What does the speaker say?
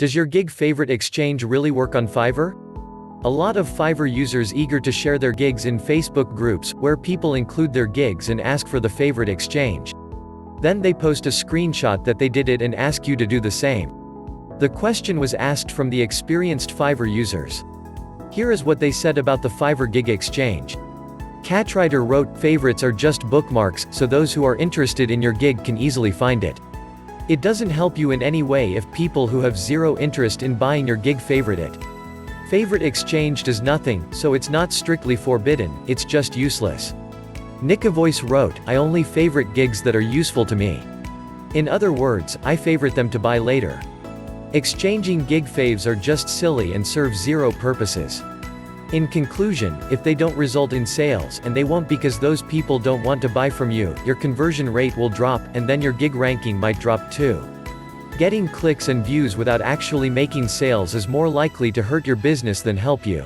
Does your gig favorite exchange really work on Fiverr? A lot of Fiverr users eager to share their gigs in Facebook groups, where people include their gigs and ask for the favorite exchange. Then they post a screenshot that they did it and ask you to do the same. The question was asked from the experienced Fiverr users. Here is what they said about the Fiverr gig exchange. Catwriter wrote, "Favorites are just bookmarks, so those who are interested in your gig can easily find it. It doesn't help you in any way if people who have zero interest in buying your gig favorite it. Favorite exchange does nothing, so it's not strictly forbidden, it's just useless." Nikavoice wrote, "I only favorite gigs that are useful to me. In other words, I favorite them to buy later. Exchanging gig faves are just silly and serve zero purposes. In conclusion, if they don't result in sales, and they won't because those people don't want to buy from you, your conversion rate will drop, and then your gig ranking might drop too. Getting clicks and views without actually making sales is more likely to hurt your business than help you."